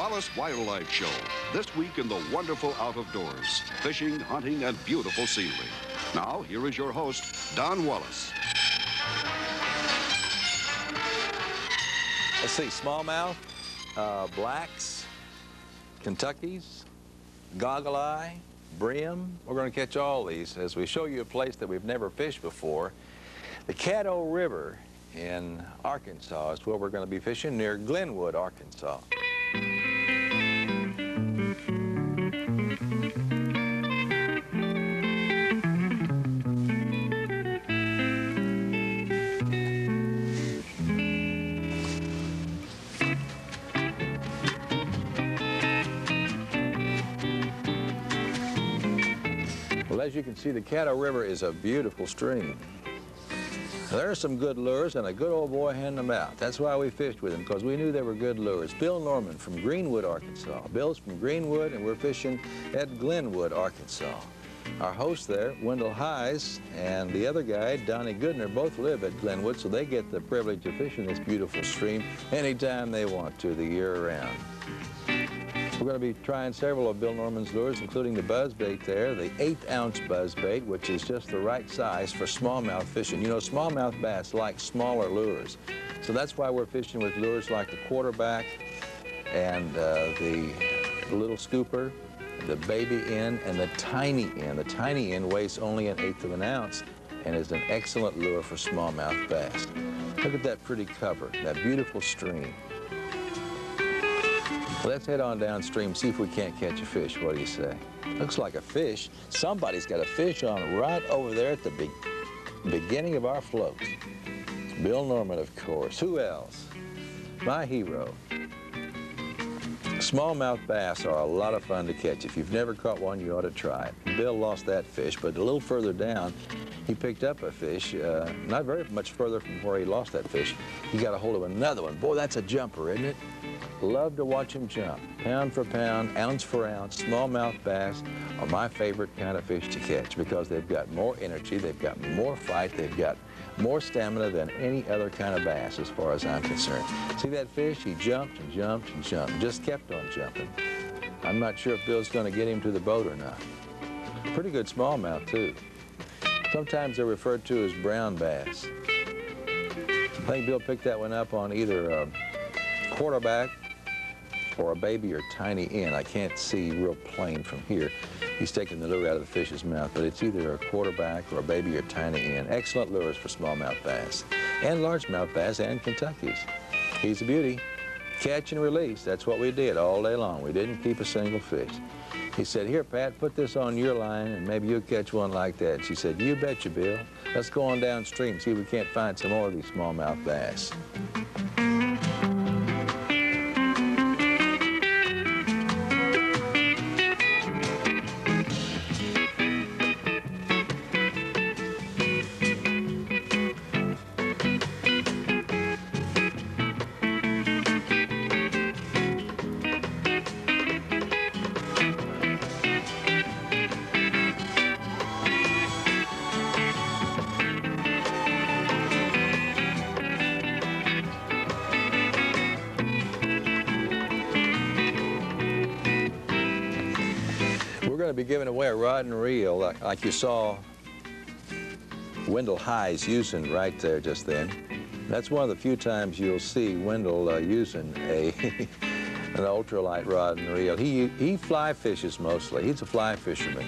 Wallace Wildlife Show, this week in the wonderful out of doors, fishing, hunting, and beautiful scenery. Now, here is your host, Don Wallace. Let's see, smallmouth, blacks, Kentuckies, goggle eye, brim. We're going to catch all these as we show you a place that we've never fished before. The Caddo River in Arkansas is where we're going to be fishing, near Glenwood, Arkansas. Well, as you can see, the Caddo River is a beautiful stream. There are some good lures, and a good old boy handing them out. That's why we fished with him, because we knew they were good lures. Bill Norman from Greenwood, Arkansas. Bill's from Greenwood, and we're fishing at Glenwood, Arkansas. Our host there, Wendell Hayes, and the other guy, Donnie Goodner, both live at Glenwood, so they get the privilege of fishing this beautiful stream anytime they want to, the year round. We're going to be trying several of Bill Norman's lures, including the buzzbait there, the 1/8-ounce buzzbait, which is just the right size for smallmouth fishing. You know, smallmouth bass like smaller lures. So that's why we're fishing with lures like the quarterback and the little scooper, the baby end, and the tiny end. The tiny end weighs only 1/8 of an ounce and is an excellent lure for smallmouth bass. Look at that pretty cover, that beautiful stream. Let's head on downstream, see if we can't catch a fish. What do you say? Looks like a fish. Somebody's got a fish on right over there at the beginning of our float. Bill Norman, of course. Who else? My hero. Smallmouth bass are a lot of fun to catch. If you've never caught one, you ought to try it. Bill lost that fish, but a little further down, he picked up a fish, not very much further from where he lost that fish. He got a hold of another one. Boy, that's a jumper, isn't it? Love to watch him jump. Pound for pound, ounce for ounce, smallmouth bass are my favorite kind of fish to catch because they've got more energy, they've got more fight, they've got more stamina than any other kind of bass as far as I'm concerned. See that fish? He jumped and jumped and jumped, just kept on jumping. I'm not sure if Bill's going to get him to the boat or not. Pretty good smallmouth, too. Sometimes they're referred to as brown bass. I think Bill picked that one up on either a quarterback or a baby or tiny end. I can't see real plain from here. He's taking the lure out of the fish's mouth, but it's either a quarterback or a baby or tiny end. Excellent lures for smallmouth bass and largemouth bass and Kentuckies. He's a beauty. Catch and release, that's what we did all day long. We didn't keep a single fish. He said, "Here, Pat, put this on your line and maybe you'll catch one like that." And she said, "You betcha, Bill. Let's go on downstream and see if we can't find some more of these smallmouth bass." We're going to be giving away a rod and reel like you saw Wendell Hayes using right there just then. That's one of the few times you'll see Wendell using an ultralight rod and reel. He fly fishes mostly. He's a fly fisherman.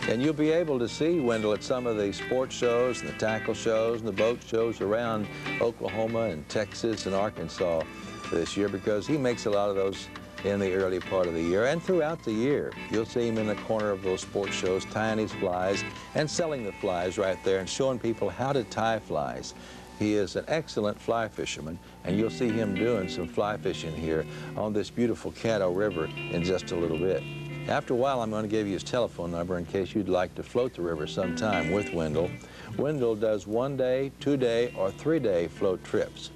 And you'll be able to see Wendell at some of the sports shows and the tackle shows and the boat shows around Oklahoma and Texas and Arkansas this year because he makes a lot of those in the early part of the year and throughout the year. You'll see him in the corner of those sports shows tying his flies and selling the flies right there and showing people how to tie flies. He is an excellent fly fisherman, and you'll see him doing some fly fishing here on this beautiful Caddo River in just a little bit. After a while, I'm going to give you his telephone number in case you'd like to float the river sometime with Wendell. Wendell does 1-day, 2-day, or 3-day float trips.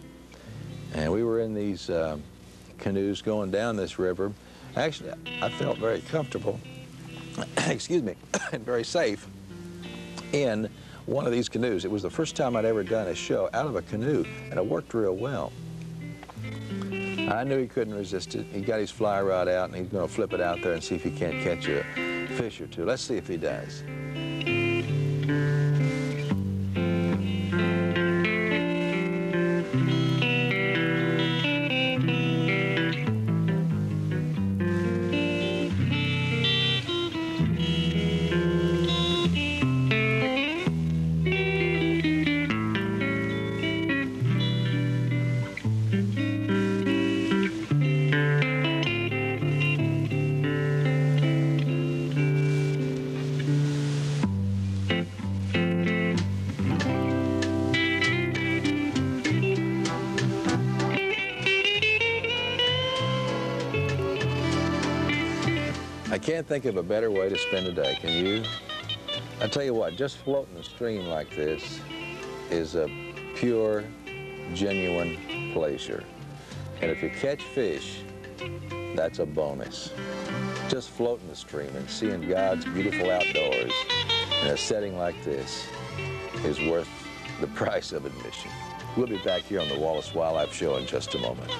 And we were in these canoes going down this river. Actually, I felt very comfortable, excuse me, and very safe in one of these canoes. It was the first time I'd ever done a show out of a canoe, and it worked real well. I knew he couldn't resist it. He got his fly rod out, and he's going to flip it out there and see if he can't catch a fish or two. Let's see if he does. I can't think of a better way to spend a day, can you? I tell you what, just floating a stream like this is a pure, genuine pleasure. And if you catch fish, that's a bonus. Just floating the stream and seeing God's beautiful outdoors in a setting like this is worth the price of admission. We'll be back here on the Wallace Wildlife Show in just a moment.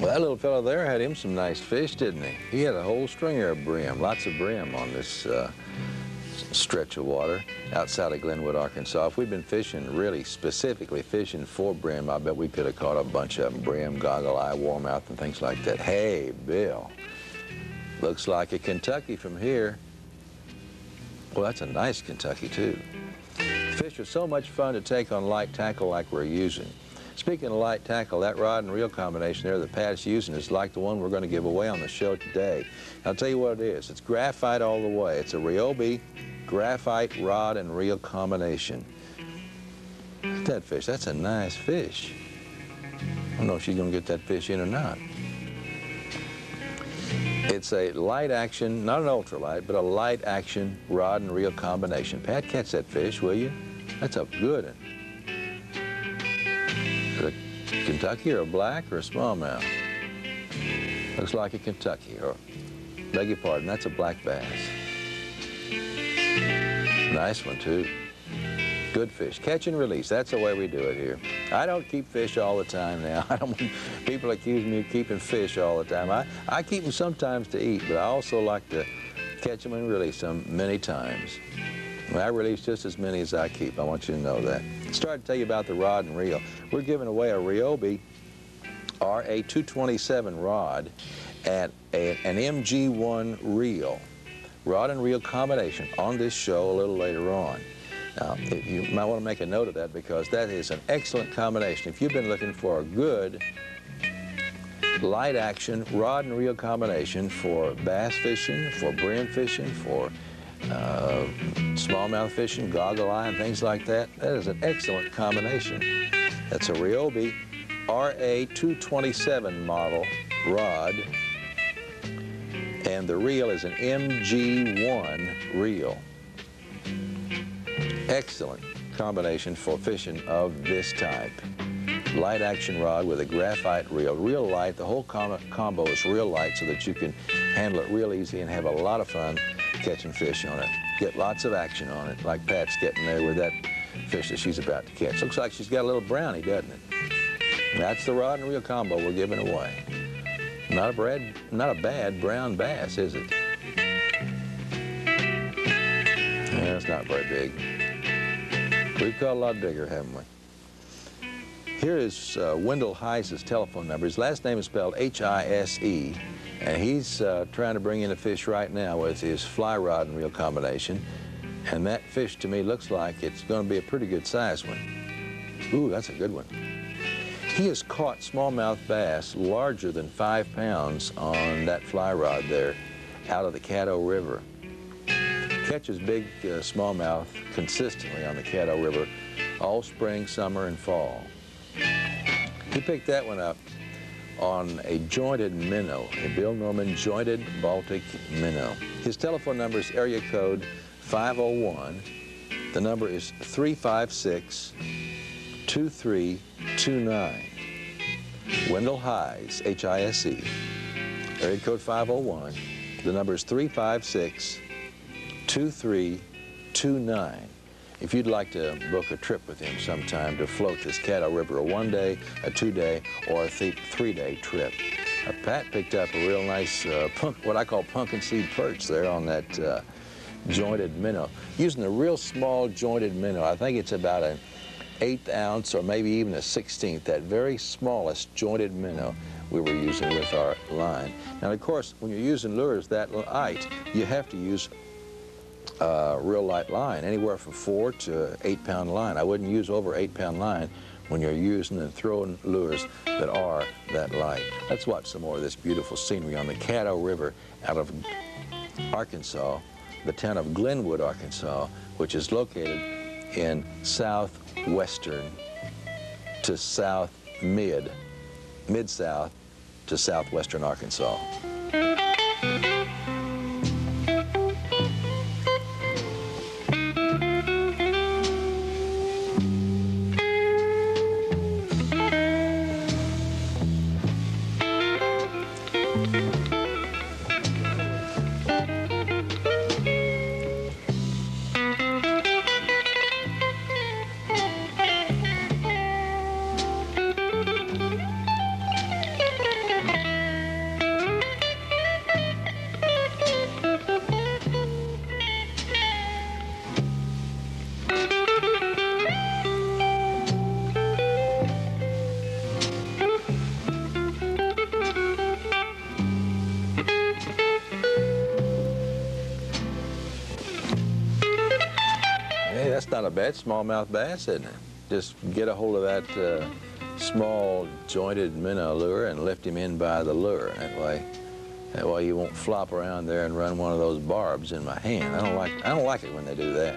Well, that little fellow there had him some nice fish, didn't he? He had a whole stringer of brim, lots of brim on this stretch of water outside of Glenwood, Arkansas. If we'd been fishing, really specifically fishing for brim, I bet we could have caught a bunch of them. Brim, goggle eye, warmouth, and things like that. Hey, Bill, looks like a Kentucky from here. Well, that's a nice Kentucky, too. Fish are so much fun to take on light tackle like we're using. Speaking of light tackle, that rod and reel combination there that Pat's using is like the one we're going to give away on the show today. I'll tell you what it is. It's graphite all the way. It's a Ryobi graphite rod and reel combination. Look at that fish. That's a nice fish. I don't know if she's going to get that fish in or not. It's a light action, not an ultralight, but a light action rod and reel combination. Pat, catch that fish, will you? That's a good one. A Kentucky or a black or a smallmouth? Looks like a Kentucky, or beg your pardon, that's a black bass. Nice one too. Good fish. Catch and release, that's the way we do it here. I don't keep fish all the time now. I don't want people accuse me of keeping fish all the time. I keep them sometimes to eat, but I also like to catch them and release them many times. I release just as many as I keep. I want you to know that. Start to tell you about the rod and reel. We're giving away a Ryobi RA227 rod and an MG1 reel, rod and reel combination on this show a little later on. Now, you might want to make a note of that because that is an excellent combination. If you've been looking for a good light action rod and reel combination for bass fishing, for brim fishing, for smallmouth fishing, goggle eye, and things like that, that is an excellent combination. That's a Ryobi RA227 model rod, and the reel is an MG1 reel. Excellent combination for fishing of this type. Light action rod with a graphite reel, real light. The whole combo is real light so that you can handle it real easy and have a lot of fun catching fish on it. Get lots of action on it, like Pat's getting there with that fish that she's about to catch. Looks like she's got a little brownie, doesn't it? That's the rod and reel combo we're giving away. Not a bad brown bass, is it? Yeah, it's not very big. We've caught a lot bigger, haven't we? Here is Wendell Heise's telephone number. His last name is spelled H-I-S-E, and he's trying to bring in a fish right now with his fly rod and reel combination. And that fish, to me, looks like it's going to be a pretty good size one. Ooh, that's a good one. He has caught smallmouth bass larger than 5 pounds on that fly rod there out of the Caddo River. Catches big smallmouth consistently on the Caddo River all spring, summer, and fall. He picked that one up on a jointed minnow, a Bill Norman jointed Baltic minnow. His telephone number is area code 501. The number is 356-2329. Wendell Hise, H-I-S-E. Area code 501. The number is 356-2329. If you'd like to book a trip with him sometime to float this Caddo River, a 1-day, a 2-day, or a 3-day trip. Pat picked up a real nice, what I call pumpkin seed perch there on that jointed minnow. Using a real small jointed minnow. I think it's about an 1/8 ounce or maybe even a 1/16, that very smallest jointed minnow we were using with our line. Now, of course, when you're using lures that light, you have to use real light line, anywhere from 4 to 8 pound line. I wouldn't use over 8 pound line when you're using and throwing lures that are that light. Let's watch some more of this beautiful scenery on the Caddo River out of Arkansas, the town of Glenwood, Arkansas, which is located in southwestern to mid-south to southwestern Arkansas. That's not a bad smallmouth bass, isn't it? Just get a hold of that small jointed minnow lure and lift him in by the lure. That way you won't flop around there and run one of those barbs in my hand. I don't like it when they do that.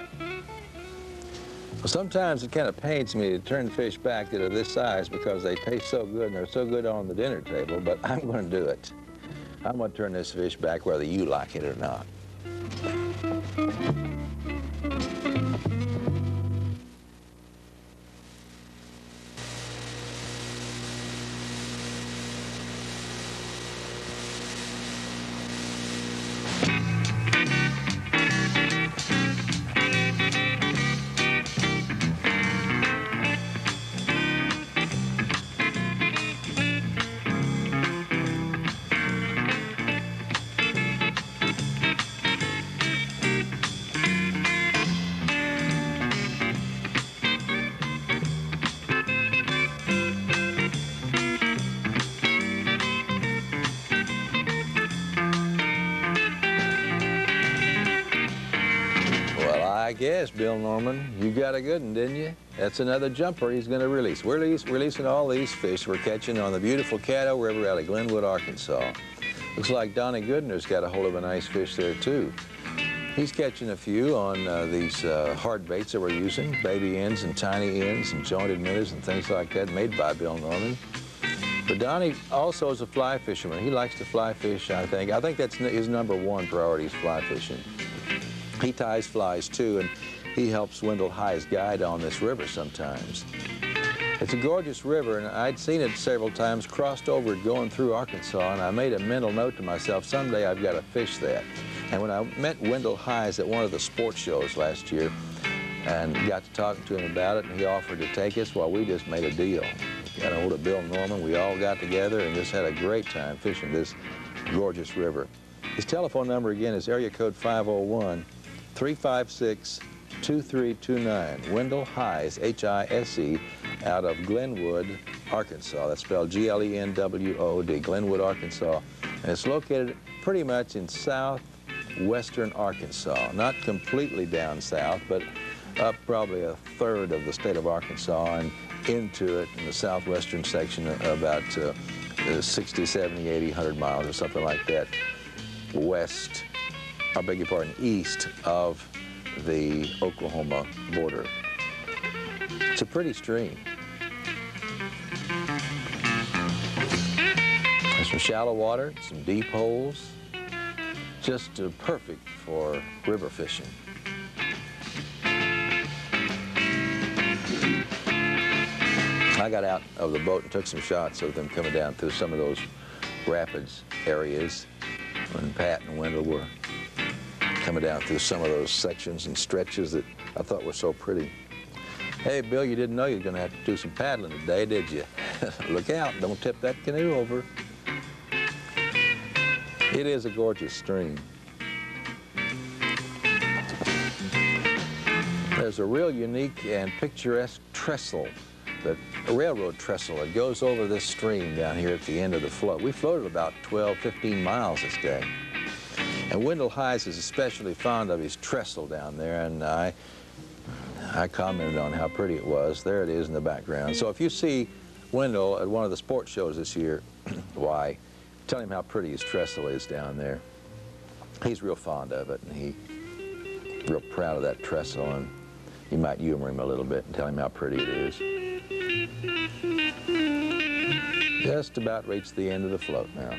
Well, sometimes it kind of pains me to turn fish back that are this size because they taste so good and they're so good on the dinner table, but I'm going to do it. I'm going to turn this fish back whether you like it or not. I guess, Bill Norman, you got a good one, didn't you? That's another jumper he's going to release. We're releasing all these fish we're catching on the beautiful Caddo River out of Glenwood, Arkansas. Looks like Donnie Goodner's got a hold of a nice fish there, too. He's catching a few on these hard baits that we're using, baby ends and tiny ends and jointed minnows and things like that, made by Bill Norman. But Donnie also is a fly fisherman. He likes to fly fish, I think. I think that's his #1 priority is fly fishing. He ties flies, too, and he helps Wendell Hise guide on this river sometimes. It's a gorgeous river, and I'd seen it several times, crossed over it going through Arkansas, and I made a mental note to myself, someday I've got to fish that. And when I met Wendell Hise at one of the sports shows last year and got to talking to him about it, and he offered to take us, well, we just made a deal. Got a hold of Bill Norman. We all got together and just had a great time fishing this gorgeous river. His telephone number, again, is area code 501-356-2329. Wendell Hise, H-I-S-E, out of Glenwood, Arkansas. That's spelled G-L-E-N-W-O-D, Glenwood, Arkansas. And it's located pretty much in southwestern Arkansas. Not completely down south, but up probably a third of the state of Arkansas and into it in the southwestern section about 60, 70, 80, 100 miles or something like that west, I beg your pardon, east of the Oklahoma border. It's a pretty stream. There's some shallow water, some deep holes, just perfect for river fishing. I got out of the boat and took some shots of them coming down through some of those rapids areas when Pat and Wendell were coming down through some of those sections and stretches that I thought were so pretty. Hey, Bill, you didn't know you were going to have to do some paddling today, did you? Look out, don't tip that canoe over. It is a gorgeous stream. There's a real unique and picturesque trestle, a railroad trestle that goes over this stream down here at the end of the float. We floated about 12, 15 miles this day. And Wendell Heiss is especially fond of his trestle down there, and I commented on how pretty it was. There it is in the background. So if you see Wendell at one of the sports shows this year, why, tell him how pretty his trestle is down there. He's real fond of it, and he's real proud of that trestle, and you might humor him a little bit and tell him how pretty it is. Just about reached the end of the float now.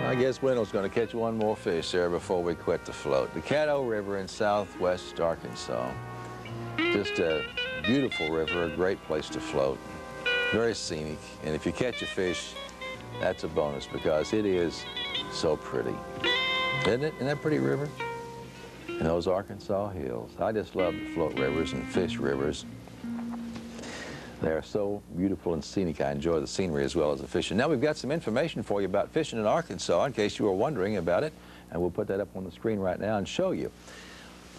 I guess Wendell's going to catch one more fish there before we quit the float. The Caddo River in southwest Arkansas. Just a beautiful river, a great place to float. Very scenic. And if you catch a fish, that's a bonus because it is so pretty. Isn't it? Isn't that a pretty river? And those Arkansas hills. I just love to float rivers and fish rivers. They're so beautiful and scenic. I enjoy the scenery as well as the fishing. Now we've got some information for you about fishing in Arkansas in case you were wondering about it. And we'll put that up on the screen right now and show you.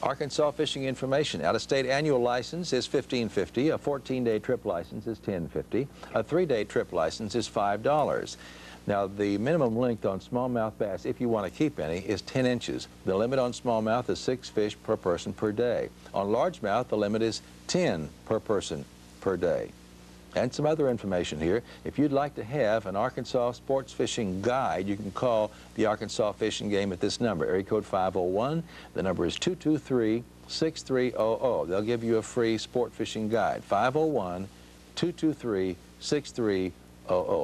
Arkansas fishing information. Out-of-state annual license is $15.50. A 14-day trip license is $10.50. A 3-day trip license is $5. Now, the minimum length on smallmouth bass, if you want to keep any, is 10 inches. The limit on smallmouth is 6 fish per person per day. On largemouth, the limit is 10 per person per day. And some other information here. If you'd like to have an Arkansas sports fishing guide, you can call the Arkansas Fishing Game at this number, area code 501. The number is 223-6300. They'll give you a free sport fishing guide, 501-223-6300,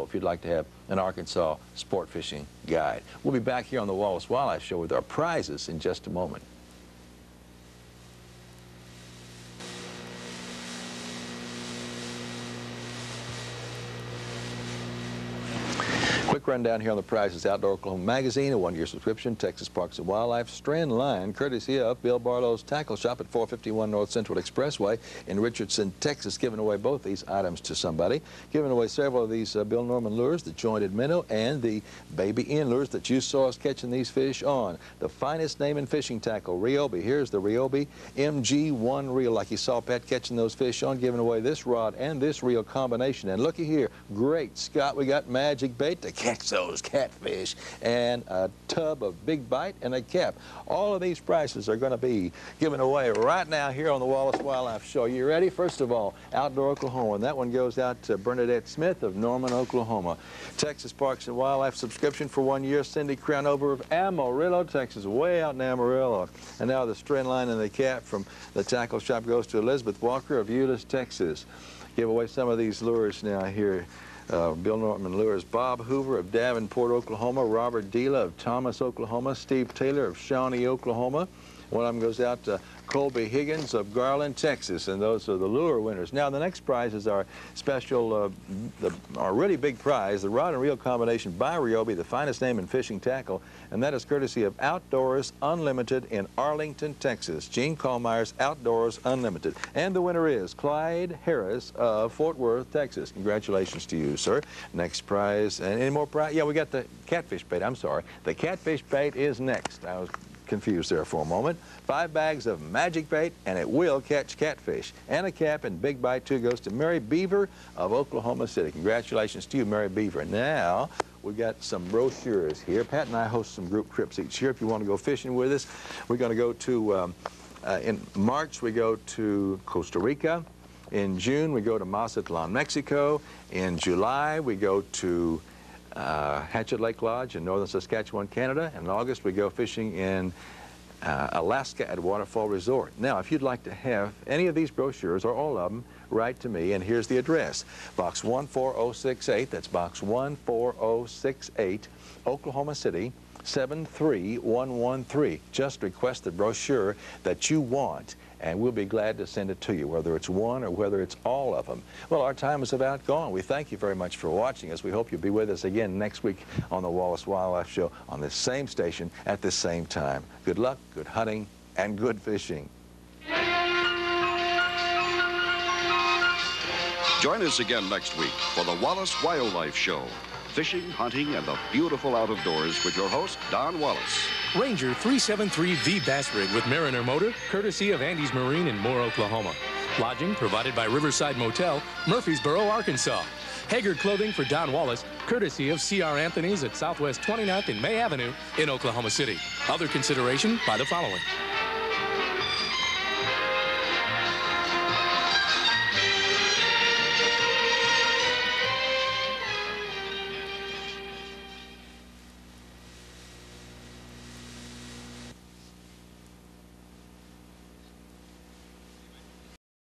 if you'd like to have an Arkansas sport fishing guide. We'll be back here on the Wallace Wildlife Show with our prizes in just a moment. Quick rundown here on the prizes. Outdoor Oklahoma Magazine, a 1-year subscription, Texas Parks and Wildlife, Strand Line, courtesy of Bill Barlow's Tackle Shop at 451 North Central Expressway in Richardson, Texas. Giving away both these items to somebody. Giving away several of these Bill Norman lures, the jointed minnow and the baby end lures that you saw us catching these fish on. The finest name in fishing tackle, Ryobi. Here's the Ryobi MG1 reel, like you saw Pat catching those fish on. Giving away this rod and this reel combination. And looky here, great Scott, we got magic bait to catch those catfish, and a tub of Big Bite and a cap. All of these prizes are going to be given away right now here on the Wallace Wildlife Show. You ready? First of all, Outdoor Oklahoma, and that one goes out to Bernadette Smith of Norman, Oklahoma. Texas Parks and Wildlife subscription for 1 year, Cindy Crownover of Amarillo, Texas, way out in Amarillo. And now the Strand Line and the cap from the Tackle Shop goes to Elizabeth Walker of Euless, Texas. Give away some of these lures now here. Bill Norman Lures, Bob Hoover of Davenport, Oklahoma, Robert Dela of Thomas, Oklahoma, Steve Taylor of Shawnee, Oklahoma, One of them goes out to Colby Higgins of Garland, Texas, and those are the lure winners. Now, the next prize is our special, our really big prize, the rod and reel combination by Ryobi, the finest name in fishing tackle, and that is courtesy of Outdoors Unlimited in Arlington, Texas. Gene Kallmeyer's Outdoors Unlimited. And the winner is Clyde Harris of Fort Worth, Texas. Congratulations to you, sir. Next prize, and any more prize? Yeah, we got the catfish bait. I'm sorry. The catfish bait is next. I was confused there for a moment. 5 bags of magic bait, and it will catch catfish. And a cap and big bite, too, goes to Mary Beaver of Oklahoma City. Congratulations to you, Mary Beaver. Now, we've got some brochures here. Pat and I host some group trips each year. If you want to go fishing with us, we're going to go to, in March, we go to Costa Rica. In June, we go to Mazatlan, Mexico. In July, we go to Hatchet Lake Lodge in northern Saskatchewan, Canada. And in August, we go fishing in Alaska at Waterfall Resort. Now, if you'd like to have any of these brochures, or all of them, write to me, and here's the address. Box 14068, that's Box 14068, Oklahoma City, 73113. Just request the brochure that you want, and we'll be glad to send it to you, whether it's one or whether it's all of them. Well, our time is about gone. We thank you very much for watching us. We hope you'll be with us again next week on the Wallace Wildlife Show on this same station at this same time. Good luck, good hunting, and good fishing. Join us again next week for the Wallace Wildlife Show. Fishing, hunting, and the beautiful out of doors with your host, Don Wallace. Ranger 373V Bass Rig with Mariner Motor, courtesy of Andy's Marine in Moore, Oklahoma. Lodging provided by Riverside Motel, Murfreesboro, Arkansas. Hager Clothing for Don Wallace, courtesy of C.R. Anthony's at Southwest 29th and May Avenue in Oklahoma City. Other consideration by the following.